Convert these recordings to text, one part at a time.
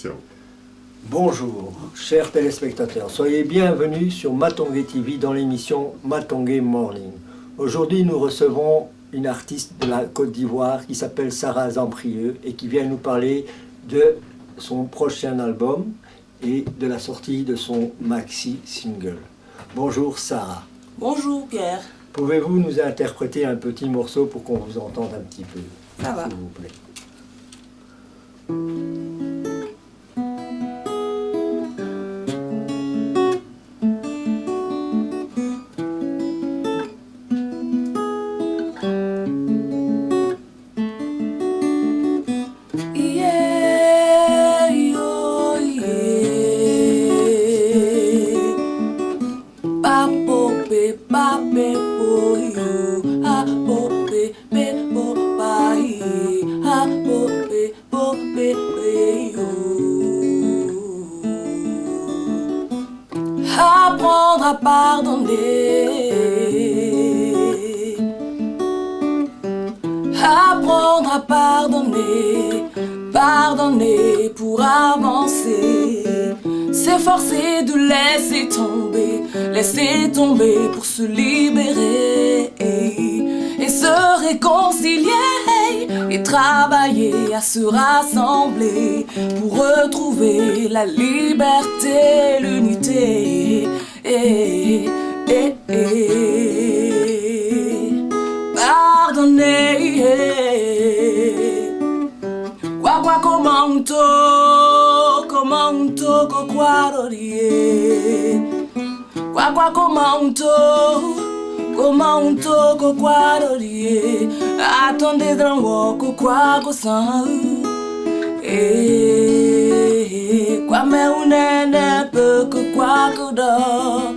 Merci à vous. Bonjour, chers téléspectateurs. Soyez bienvenus sur Matongué TV dans l'émission Matongué Morning. Aujourd'hui, nous recevons une artiste de la Côte d'Ivoire qui s'appelle Sarah Zamprieux et qui vient nous parler de son prochain album et de la sortie de son maxi single. Bonjour Sarah. Bonjour Pierre. Pouvez-vous nous interpréter un petit morceau pour qu'on vous entende un petit peu, Ça va. s'il vous plaît? Apprendre à pardonner, apprendre à pardonner, pardonner pour avancer, s'efforcer de laisser tomber pour se libérer et se réconcilier et travailler à se rassembler pour retrouver la liberté, l'unité. Pardonner. Quoi comment quoi attendez dans quoi quoi mais on n'est peu que quoi que d'or.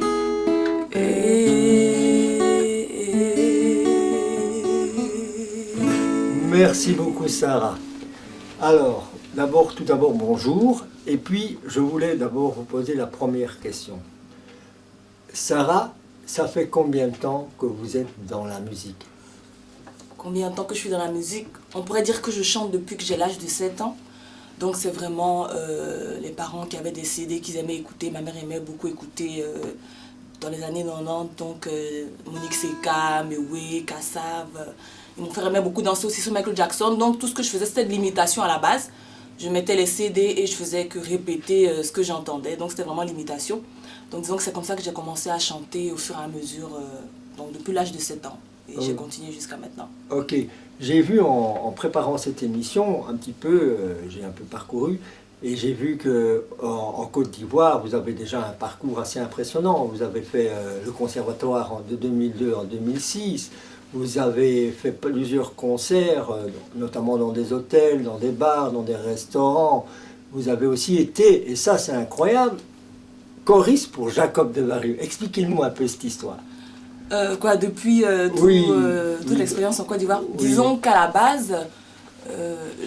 Merci beaucoup Sarah. Alors, tout d'abord bonjour, et puis je voulais d'abord vous poser la première question. Sarah, ça fait combien de temps que vous êtes dans la musique? Combien de temps que je suis dans la musique? On pourrait dire que je chante depuis que j'ai l'âge de 7 ans. Donc c'est vraiment les parents qui avaient des CD qu'ils aimaient écouter. Ma mère aimait beaucoup écouter dans les années 90, donc Monique Seka, Mewé, Kassav. Mon frère aimait beaucoup danser aussi sur Michael Jackson. Donc tout ce que je faisais, c'était de l'imitation à la base. Je mettais les CD et je faisais que répéter ce que j'entendais. Donc c'était vraiment l'imitation. Donc disons que c'est comme ça que j'ai commencé à chanter au fur et à mesure, donc depuis l'âge de 7 ans. Et j'ai continué jusqu'à maintenant. Ok, j'ai vu en préparant cette émission un petit peu, j'ai un peu parcouru, et j'ai vu que en Côte d'Ivoire, vous avez déjà un parcours assez impressionnant. Vous avez fait le conservatoire de 2002 en 2006. Vous avez fait plusieurs concerts, notamment dans des hôtels, dans des bars, dans des restaurants. Vous avez aussi été, et ça c'est incroyable, choriste pour Jacob Devarieux. Expliquez-nous un peu cette histoire. Depuis toute l'expérience en Côte d'Ivoire, disons qu'à la base,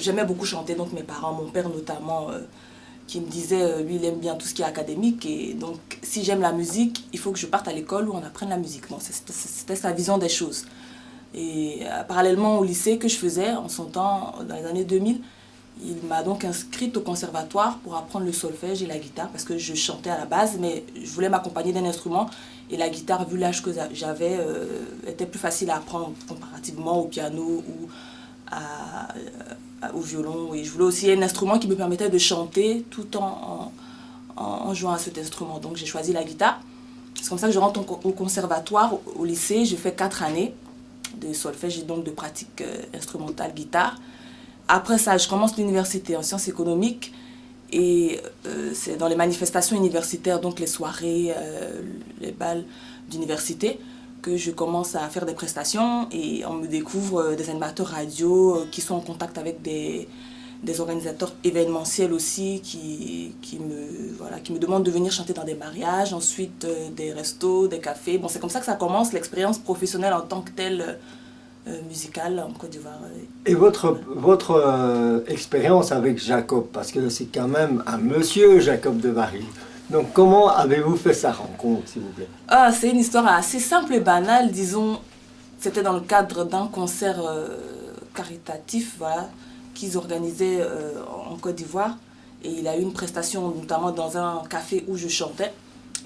j'aimais beaucoup chanter, donc mes parents, mon père notamment, qui me disait, lui il aime bien tout ce qui est académique, et donc si j'aime la musique, il faut que je parte à l'école où on apprenne la musique. Bon, c'était sa vision des choses. Et parallèlement au lycée que je faisais en son temps, dans les années 2000, il m'a donc inscrite au conservatoire pour apprendre le solfège et la guitare, parce que je chantais à la base, mais je voulais m'accompagner d'un instrument, et la guitare, vu l'âge que j'avais, était plus facile à apprendre comparativement au piano ou au violon. Et je voulais aussi un instrument qui me permettait de chanter tout en jouant à cet instrument. Donc j'ai choisi la guitare. C'est comme ça que je rentre au conservatoire, au lycée. Je fais 4 années de solfège et donc de pratique instrumentale guitare. Après ça, je commence l'université en sciences économiques. Et c'est dans les manifestations universitaires, donc les soirées, les bals d'université, que je commence à faire des prestations, et on me découvre des animateurs radio qui sont en contact avec des organisateurs événementiels aussi qui me demandent de venir chanter dans des mariages, ensuite des restos, des cafés. Bon, c'est comme ça que ça commence l'expérience professionnelle en tant que telle musicale en Côte d'Ivoire. Et votre expérience avec Jacob, parce que c'est quand même un monsieur Jacob Devarieux. Donc comment avez-vous fait sa rencontre, s'il vous plaît? C'est une histoire assez simple et banale, disons. C'était dans le cadre d'un concert caritatif, voilà, qu'ils organisaient en Côte d'Ivoire. Et il a eu une prestation notamment dans un café où je chantais.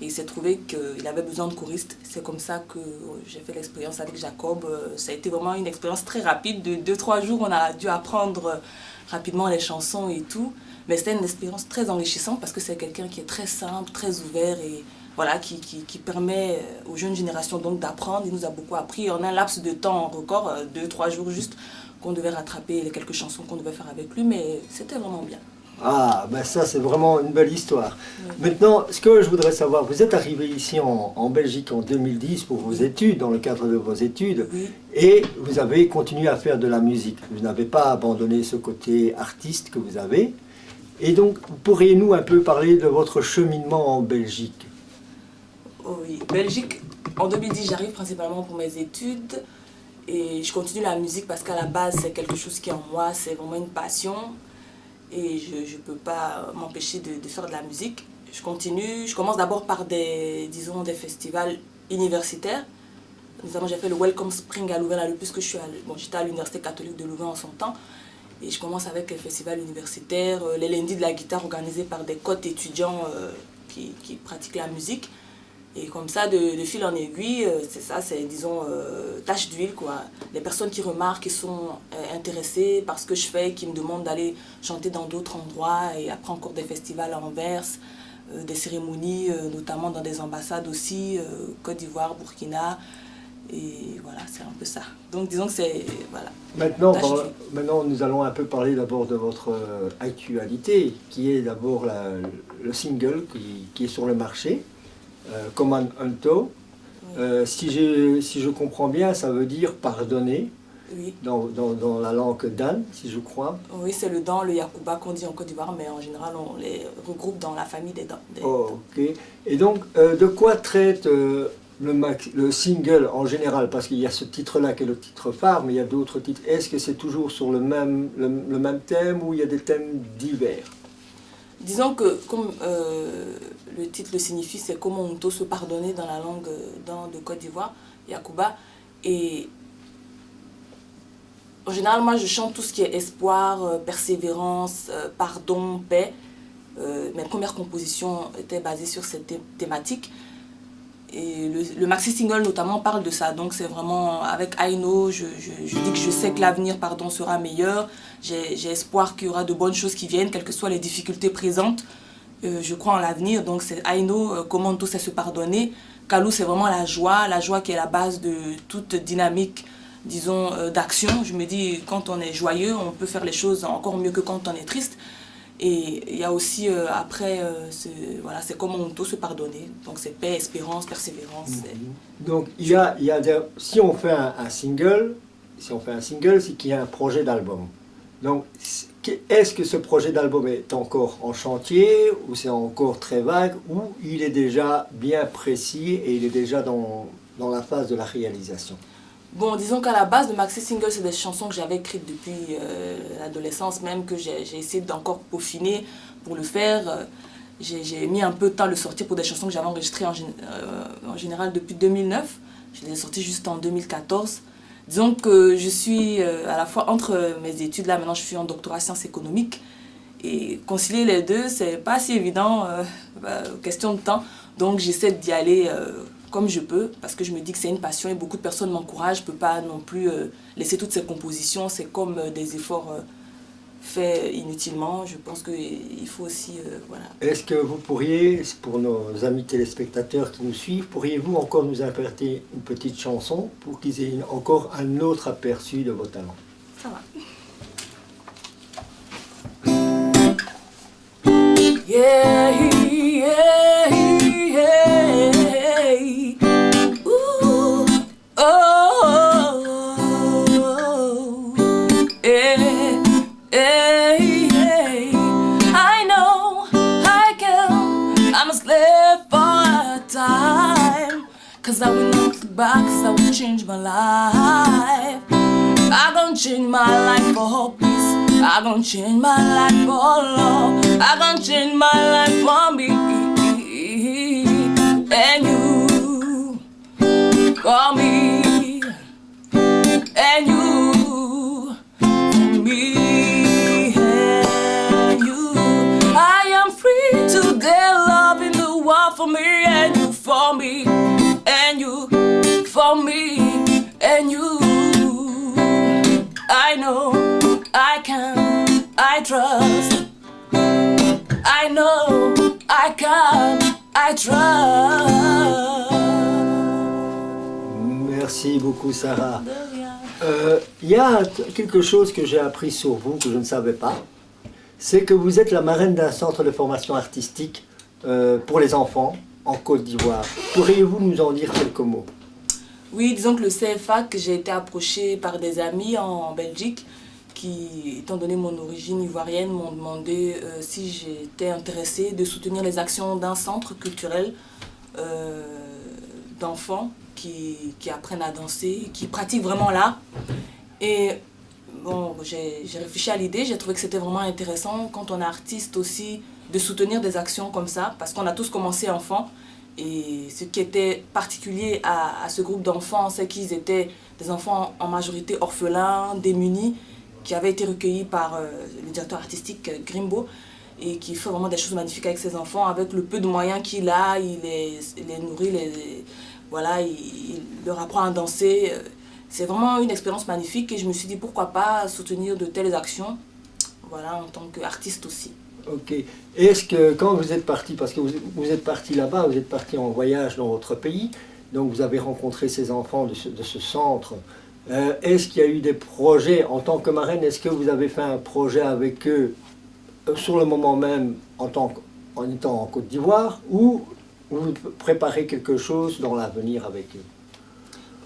Et il s'est trouvé qu'il avait besoin de choristes. C'est comme ça que j'ai fait l'expérience avec Jacob. Ça a été vraiment une expérience très rapide. De 2-3 jours, on a dû apprendre rapidement les chansons et tout. Mais c'était une expérience très enrichissante parce que c'est quelqu'un qui est très simple, très ouvert et voilà, qui permet aux jeunes générations donc d'apprendre. Il nous a beaucoup appris en un laps de temps record, 2-3 jours juste, qu'on devait rattraper les quelques chansons qu'on devait faire avec lui. Mais c'était vraiment bien. Ah, ben ça c'est vraiment une belle histoire. Oui. Maintenant, ce que je voudrais savoir, vous êtes arrivé ici en Belgique en 2010 pour vos études, dans le cadre de vos études, Oui. et vous avez continué à faire de la musique. Vous n'avez pas abandonné ce côté artiste que vous avez. Et donc, pourriez-nous un peu parler de votre cheminement en Belgique? Oui, Belgique, en 2010, j'arrive principalement pour mes études et je continue la musique parce qu'à la base, c'est quelque chose qui est en moi, c'est vraiment une passion et je ne peux pas m'empêcher de faire de la musique. Je continue, je commence d'abord par des festivals universitaires. Notamment, j'ai fait le Welcome Spring à Louvain, puisque j'étais à l'Université catholique de Louvain en son temps. Et je commence avec les festivals universitaires, les lundis de la guitare organisés par des cotes étudiants qui pratiquent la musique. Et comme ça, de fil en aiguille, c'est ça, c'est disons tache d'huile quoi. Les personnes qui remarquent, qui sont intéressées par ce que je fais, qui me demandent d'aller chanter dans d'autres endroits et après encore des festivals à Anvers, des cérémonies, notamment dans des ambassades aussi, Côte d'Ivoire, Burkina. Et voilà, c'est un peu ça. Donc disons que c'est, voilà. Maintenant, nous allons un peu parler d'abord de votre actualité, qui est d'abord le single qui est sur le marché, Command Unto. Oui. Si je comprends bien, ça veut dire pardonner, Oui. dans la langue Dan, si je crois. Oui, c'est le Dan, le Yakuba qu'on dit en Côte d'Ivoire, mais en général, on les regroupe dans la famille des Dan. Oh, ok. Et donc, de quoi traite le single en général? Parce qu'il y a ce titre-là qui est le titre phare, mais il y a d'autres titres. Est-ce que c'est toujours sur le même thème ou il y a des thèmes divers? Disons que, comme le titre le signifie, c'est comment on peut se pardonner dans la langue de Côte d'Ivoire, Yakuba. Et en général, moi, je chante tout ce qui est espoir, persévérance, pardon, paix. Mes premières compositions étaient basées sur cette thématique. Et le maxi single notamment parle de ça. Donc c'est vraiment avec Aino, je dis que je sais que l'avenir sera meilleur. J'ai espoir qu'il y aura de bonnes choses qui viennent, quelles que soient les difficultés présentes. Je crois en l'avenir. Donc c'est Aino, comment tout ça se pardonner. Kalou, c'est vraiment la joie qui est la base de toute dynamique, disons, d'action. Je me dis, quand on est joyeux, on peut faire les choses encore mieux que quand on est triste. Et il y a aussi, après, c'est comment on peut se pardonner. Donc c'est paix, espérance, persévérance. Donc si on fait un single, c'est qu'il y a un projet d'album. Donc est-ce que ce projet d'album est encore en chantier, ou c'est encore très vague, ou il est déjà bien précis et il est déjà dans la phase de la réalisation? Bon, disons qu'à la base, le maxi single, c'est des chansons que j'avais écrites depuis l'adolescence même, que j'ai essayé d'encore peaufiner pour le faire. J'ai mis un peu de temps à le sortir pour des chansons que j'avais enregistrées en général depuis 2009. Je les ai sorties juste en 2014. Disons que je suis à la fois entre mes études, là maintenant je suis en doctorat sciences économiques. Et concilier les deux, c'est pas si évident, question de temps. Donc j'essaie d'y aller comme je peux, parce que je me dis que c'est une passion et beaucoup de personnes m'encouragent. Je ne peux pas non plus laisser toutes ces compositions, c'est comme des efforts faits inutilement. Je pense qu'il faut aussi, voilà. Est-ce que vous pourriez, pour nos amis téléspectateurs qui nous suivent, pourriez-vous encore nous interpréter une petite chanson pour qu'ils aient encore un autre aperçu de vos talents? Ça va. Yeah, yeah, yeah. Ooh, oh, yeah, yeah, yeah. I know I can. I'm a slave for a time. 'Cause I will not look back, 'cause I will change my life. I gon' change my life for peace. I gon' change my life for love. I gon' change my life for me. And you, for me. And you, for me. And you. for me and you for me and you for me and you. I know, I can, I trust. I know, I can, I trust. Merci beaucoup, Sarah. De rien. Il y a quelque chose que j'ai appris sur vous que je ne savais pas. C'est que vous êtes la marraine d'un centre de formation artistique pour les enfants en Côte d'Ivoire. Pourriez-vous nous en dire quelques mots? Oui, disons que le CFA, que j'ai été approchée par des amis en Belgique qui, étant donné mon origine ivoirienne, m'ont demandé si j'étais intéressée de soutenir les actions d'un centre culturel d'enfants qui apprennent à danser, qui pratiquent vraiment l'art. Et bon, j'ai réfléchi à l'idée, j'ai trouvé que c'était vraiment intéressant quand on est artiste aussi de soutenir des actions comme ça, parce qu'on a tous commencé enfants. Et ce qui était particulier à ce groupe d'enfants, c'est qu'ils étaient des enfants en majorité orphelins, démunis, qui avaient été recueillis par le directeur artistique Grimbo et qui fait vraiment des choses magnifiques avec ses enfants. Avec le peu de moyens qu'il a, il les nourrit, voilà, il leur apprend à danser. C'est vraiment une expérience magnifique et je me suis dit pourquoi pas soutenir de telles actions, voilà, en tant qu'artiste aussi. Ok. Est-ce que quand vous êtes parti, parce que vous êtes parti là-bas, vous êtes parti en voyage dans votre pays, donc vous avez rencontré ces enfants de ce centre, est-ce qu'il y a eu des projets en tant que marraine? Est-ce que vous avez fait un projet avec eux sur le moment même en étant en Côte d'Ivoire, ou vous préparez quelque chose dans l'avenir avec eux?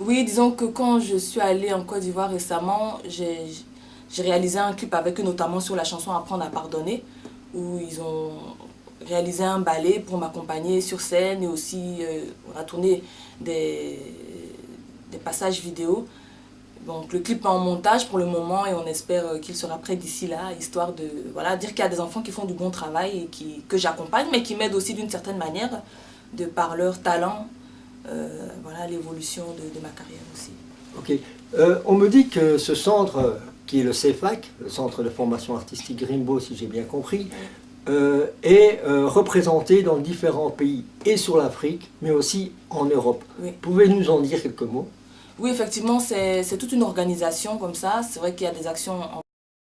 Oui, disons que quand je suis allée en Côte d'Ivoire récemment, j'ai réalisé un clip avec eux, notamment sur la chanson Apprendre à pardonner, où ils ont réalisé un ballet pour m'accompagner sur scène et aussi on a tourné des passages vidéo. Donc le clip est en montage pour le moment et on espère qu'il sera prêt d'ici là, histoire de voilà, dire qu'il y a des enfants qui font du bon travail et que j'accompagne, mais qui m'aident aussi d'une certaine manière, de par leur talent, voilà, l'évolution de ma carrière aussi. Ok. On me dit que ce centre, qui est le CFAC, le Centre de formation artistique Grimbo, si j'ai bien compris, est représenté dans différents pays, et sur l'Afrique, mais aussi en Europe. Oui. Pouvez-vous nous en dire quelques mots? Oui, effectivement, c'est toute une organisation comme ça. C'est vrai qu'il y a des actions en